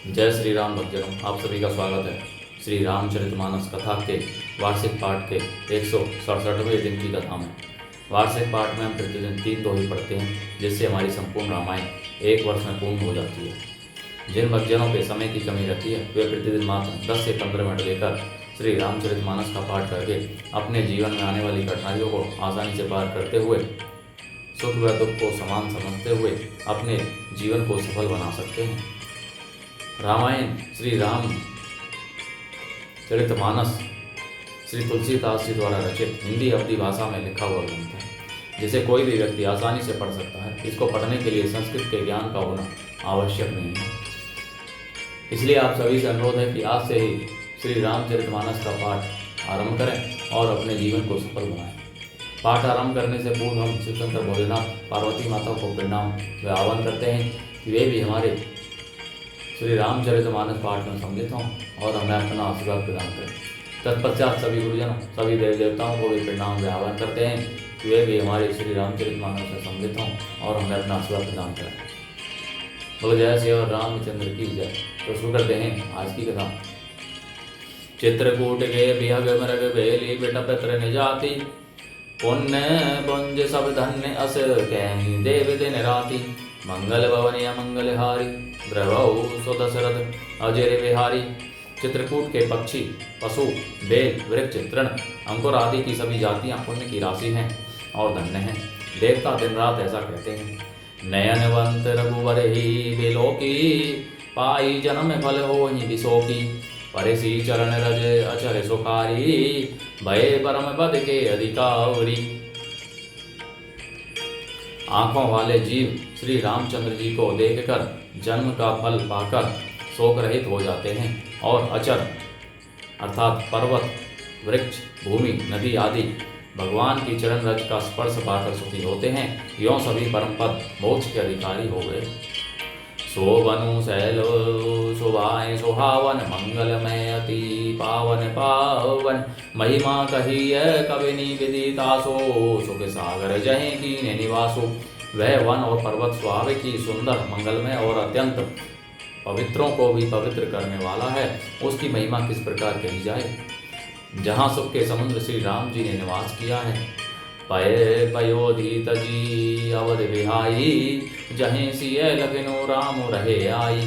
जय श्री राम भक्तजनों, आप सभी का स्वागत है। श्री रामचरितमानस कथा के वार्षिक पाठ के 167वें दिन की कथा में। वार्षिक पाठ में हम प्रतिदिन 3 दोहे पढ़ते हैं, जिससे हमारी संपूर्ण रामायण 1 वर्ष में पूर्ण हो जाती है। जिन भक्तजनों के समय की कमी रहती है, वे प्रतिदिन मात्र 10 से 15 मिनट लेकर श्री रामचरितमानस का पाठ करके अपने जीवन में आने वाली कठिनाइयों को आसानी से पार करते हुए, सुख व दुख को समान समझते हुए अपने जीवन को सफल बना सकते हैं। रामायण श्री राम चरितमानस श्री तुलसीदास जी द्वारा रचित हिंदी अवधी भाषा में लिखा हुआ ग्रंथ है, जिसे कोई भी व्यक्ति आसानी से पढ़ सकता है। इसको पढ़ने के लिए संस्कृत के ज्ञान का होना आवश्यक नहीं है। इसलिए आप सभी से अनुरोध है कि आज से ही श्री रामचरितमानस का पाठ आरंभ करें और अपने जीवन को सफल बनाएं। पाठ आरंभ करने से पूर्व हम शिव शंकर भोलेनाथ पार्वती माता को प्रणाम व आह्वान करते हैं कि वे भी हमारे श्री रामचरितमानस पाठ में सम्मिलित हों और हमें अपना आशीर्वाद प्रदान करें। तत्पश्चात सभी गुरुजनों, सभी देव देवताओं को भी प्रणाम व आह्वान करते हैं कि वे भी हमारे श्री रामचरितमानस में सम्मिलित हों और हमें अपना आशीर्वाद प्रदान करें। बोलो जय श्री रामचंद्र की जय। तो शुरू करते हैं आज की कथा। चित्रकूट के बिहग मृग बेली बिटपत्र निजाति, पुण्य पुंज सब धन्य अस कहीं देव दिन राति। मंगल भवन मंगल हारी द्रवौ सो दशरथ अजय बिहारी। चित्रकूट के पक्षी, पशु, बेल, वृक्ष, तृण, अंकुर आदि की सभी जातियां पुण्य की राशि हैं और धन्य हैं। देवता दिन रात ऐसा कहते हैं। नयनवंत रघुवर ही बेलो की, पाई जन्म फल हो ही विशोकी। परिसी चरण रज अचर सुखारी, भय परम पद के अधिकारी। आंखों वाले जीव श्री रामचंद्र जी को देखकर जन्म का फल पाकर शोक रहित हो जाते हैं और अचर अर्थात पर्वत, वृक्ष, भूमि, नदी आदि भगवान की चरण रज का स्पर्श पाकर सुखी होते हैं। यों सभी परम पद मोक्ष के अधिकारी हो गए। शोभनु शैलो शोभाएं सुहावन, मंगलमय अति पावन पावन। महिमा कहिए कविनी विदितासो, सुख सागर जहे कीन निवासो। वह वन और पर्वत स्वाभाविक ही सुंदर, मंगलमय और अत्यंत पवित्रों को भी पवित्र करने वाला है। उसकी महिमा किस प्रकार कही जाए। जहाँ सुख के समुद्र श्री राम जी ने निवास किया है। पय पयोधि तजी अवध विहाई, जहीं सिय लखनऊ राम रहे आई।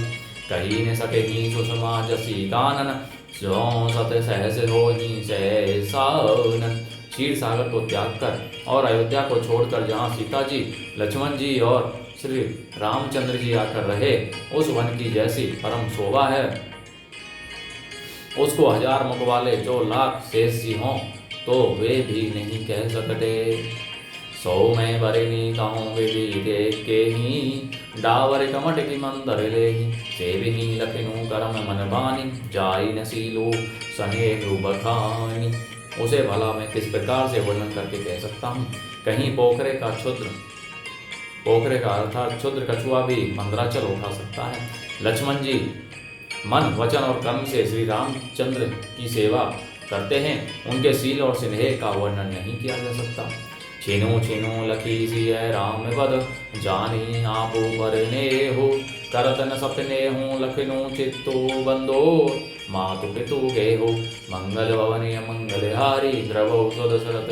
कही न सके ही सुषमा जसी कानन, जो सत सहस हो ही सहसानन। क्षीर सागर को त्याग कर और अयोध्या को छोड़कर जहाँ सीता जी, लक्ष्मण जी और श्री रामचंद्र जी आकर रहे, उस वन की जैसी परम शोभा है, उसको 1000 मुख वाले जो लाख शेष जी हों तो वे भी नहीं कह सकते। 100 में बरनी कहूँ विधि देख के ही, डावर कमट की मंदर ले ही। सेविनी लखनऊ करम मन बानी, जाई नसीलू स्नेह बखानी। उसे भला मैं किस प्रकार से वर्णन करके कह सकता हूँ। कहीं पोखरे का क्षुद्र, पोखरे का अर्थात क्षुद्र कछुआ भी मंदराचल उठा सकता है। लक्ष्मण जी मन, वचन और कर्म से श्री रामचंद्र की सेवा करते हैं। उनके सील और स्नेह का वर्णन नहीं किया जा सकता। छीनो छीनो लखी सी है राम पद, जानी आप भरने हो। करत न सपने हूँ लखनऊ चित्तो बंदो, मातु पितु गे हो। मंगल भवन मंगल हारी, द्रवौ सो दशरथ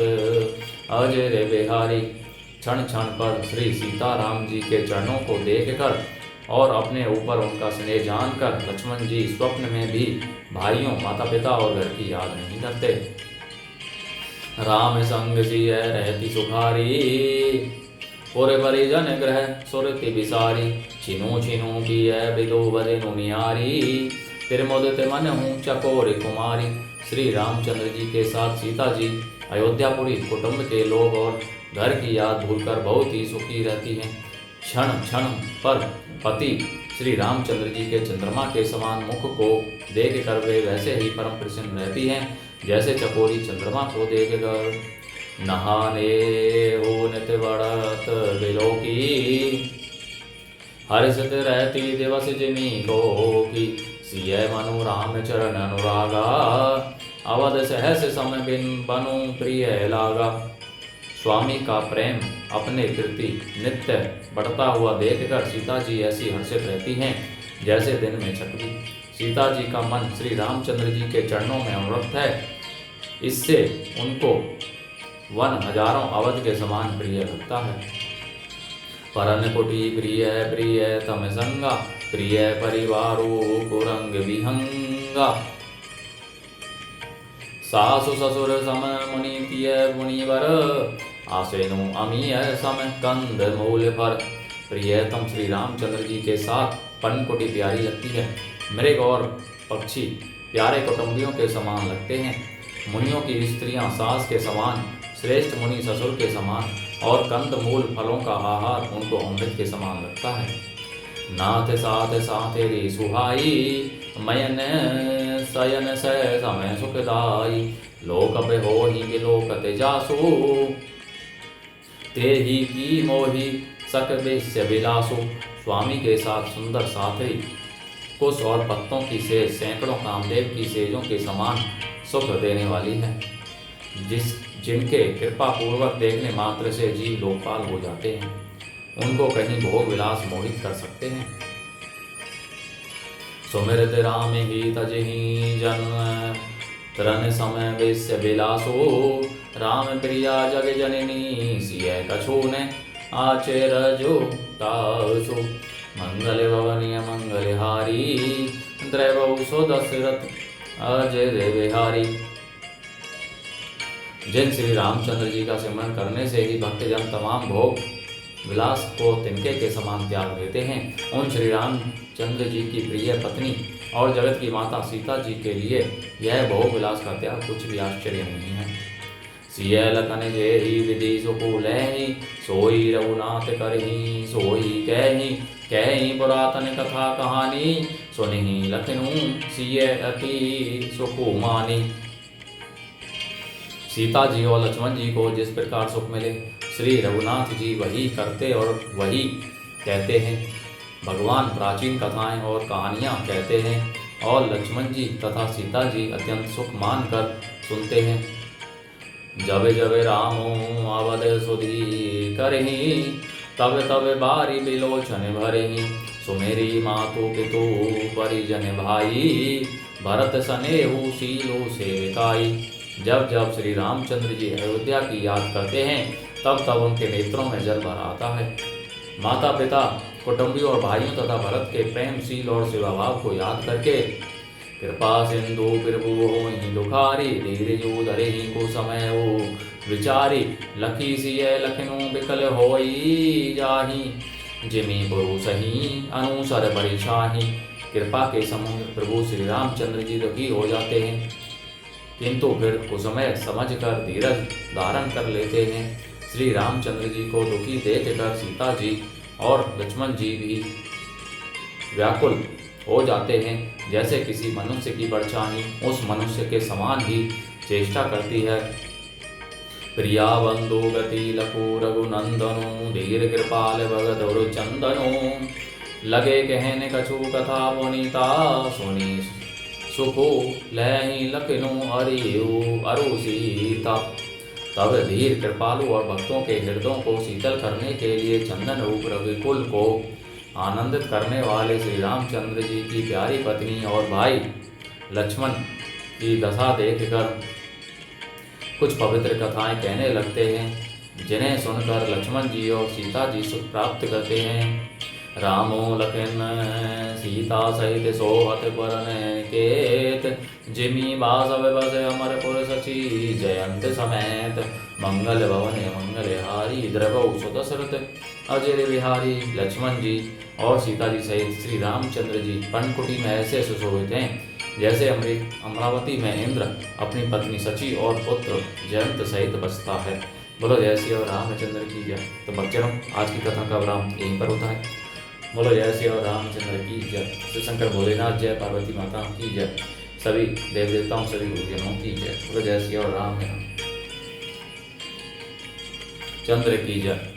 अजय बिहारी। क्षण क्षण पर श्री सीताराम जी के चरणों को देखकर और अपने ऊपर उनका स्नेह जानकर लक्ष्मण जी स्वप्न में भी भाइयों, माता पिता और घर की याद नहीं करते। राम संग सिय रहती सुखारी, पुर परिजन ग्रह सुरति विसारी। छिनु छिनु की बिदो बदनु निहारी, त्रिमुदित मन हूँ चकोर कुमारी। श्री रामचंद्र जी के साथ सीता जी अयोध्यापुरी कुटुंब के लोग और घर की याद भूलकर बहुत ही सुखी रहती हैं। क्षण क्षण पर पति श्री रामचंद्र जी के चंद्रमा के समान मुख को देखकर वे वैसे ही परम प्रसन्न रहती हैं जैसे चकोरी चंद्रमा को देखकर। नहाने हो नित बढ़त बिलो की, हर्षित रहती दिवस जिमी को की। सिय मनु राम चरण अनुरागा, अवध सहस सम बिन बनु प्रिय लागा। स्वामी का प्रेम अपने प्रति नित्य बढ़ता हुआ देखकर सीता जी ऐसी हर्षित रहती हैं जैसे दिन में चकवी। सीता जी का मन श्री रामचंद्र जी के चरणों में अनुरक्त है, इससे उनको वन हजारों अवध के समान प्रिय लगता है। परन कुटी प्रिय प्रिय तम संगा, प्रिय परिवारो कुरंग विहंगा। सासु ससुर सम मुनि प्रिय मुनिवर, आसेनु अमीय सम कंद मूल पर। प्रियतम श्री रामचंद्र जी के साथ पनकुटी प्यारी लगती है। मृग और पक्षी प्यारे कुटुंबियों के समान लगते हैं। मुनियों की स्त्रियां सास के समान, श्रेष्ठ मुनि ससुर के समान, और कंद मूल फलों का आहार उनको अमृत के समान लगता है। नाथ साथ साथेरी सुहाई, मयन सयन से समय सुखदाई। लोक हो ही विलोकत जासु, ते ही की मोही सक वेश्य विलासु। स्वामी के साथ सुंदर साथी कुश और पत्तों की सेज सैकड़ों कामदेव की सेजों के समान सुख देने वाली है, जिनके कृपा पूर्वक देखने मात्र से जीव लोकपाल हो जाते हैं। उनको कहीं भोग विलास मोहित कर सकते हैं। सुमिरत राम ही तजहि जन्म, तरन समय वेश्य विलासो। राम प्रिया जग जननी, सिय कछूने आचेर जो तासु। मंगल भवनीय मंगल हारी, द्रैवौ सो दशरथ अजय विहारी। जिन श्री रामचंद्र जी का सिमरण करने से ही भक्तजन तमाम भोग विलास को तिनके के समान त्याग देते हैं, उन श्री रामचंद्र जी की प्रिय पत्नी और जगत की माता सीता जी के लिए यह भोग विलास का त्याग कुछ भी आश्चर्य नहीं है। सिय लखन जेहि विधि सुकुलहि, सोई रघुनाथ करहि सोई कहहि। कहहि पुरातन कथा कहानी, सुनहि लखनऊ सिय अति सुकुमानी। सीता जी और लक्ष्मण जी को जिस प्रकार सुख मिले, श्री रघुनाथ जी वही करते और वही कहते हैं। भगवान प्राचीन कथाएं और कहानियां कहते हैं और लक्ष्मण जी तथा सीता जी अत्यंत सुख मानकर सुनते हैं। जब जब रामो अवध सुधी करहि, तब तब बारी बिलोचन भरहि। सुमेरी मातु पितु परिजन भाई, भरत सनेहु सीलो सेविकाई। जब जब श्री रामचंद्र जी अयोध्या की याद करते हैं, तब तब उनके नेत्रों में जल भर आता है। माता पिता, कुटुंबियों और भाइयों तथा भरत के प्रेमशील और सेवाभाव को याद करके कृपा सिंधु प्रभु होहि दुखारी। धीरे जो धरे ही को समय हो विचारी। लखी सिय लखनऊ बिकल होई जाही, जिमी पुरु सही अनुसर परिछाही। कृपा के समुद्र प्रभु श्री रामचंद्र जी दुखी हो जाते हैं, किंतु फिर कुसमय समझकर धीरज धारण कर लेते हैं। श्री रामचंद्र जी को दुखी देखकर सीता जी और लक्ष्मण जी भी व्याकुल हो जाते हैं। जैसे किसी मनुष्य की परछाई उस मनुष्य के समान ही चेष्टा करती है। प्रिया बंधु गति लघु रघुनंदनो, धीर कृपाल भगत और चंदनो। लगे कहने कछु कथा पुनीता, सुनी सुखो लहि लखनऊ अरु सीता। तब धीर कृपालु और भक्तों के हृदयों को शीतल करने के लिए चंदन रूप रविकुल को आनंदित करने वाले श्री रामचंद्र जी की प्यारी पत्नी और भाई लक्ष्मण की दशा देखकर कुछ पवित्र कथाएं कहने लगते हैं, जिन्हें सुनकर लक्ष्मण जी और सीता जी सुख प्राप्त करते हैं। रामो लखन सीता सहित सोहत परन केत, जिमी बासव बस अमरपुर सची जयंत समेत। मंगल भवन मंगल हारी, द्रवौ सुदशरथ अजय विहारी। लक्ष्मण जी और सीता जी सहित श्री रामचंद्र जी पनकुटी में ऐसे सुशोभित हैं, जैसे अमरावती में इंद्र अपनी पत्नी सची और पुत्र जयंत सहित बसता है। बोलो जय श्री रामचंद्र की जय। तो भक्तजनों, आज की कथा का विराम यहीं पर होता है। बोलो जय श्री रामचंद्र की जय। श्री शंकर भोलेनाथ जय, पार्वती माता की जय, सभी देव देवताओं सभी गुरुजनों की जय। बोलो जय श्री राम चंद्र की जय।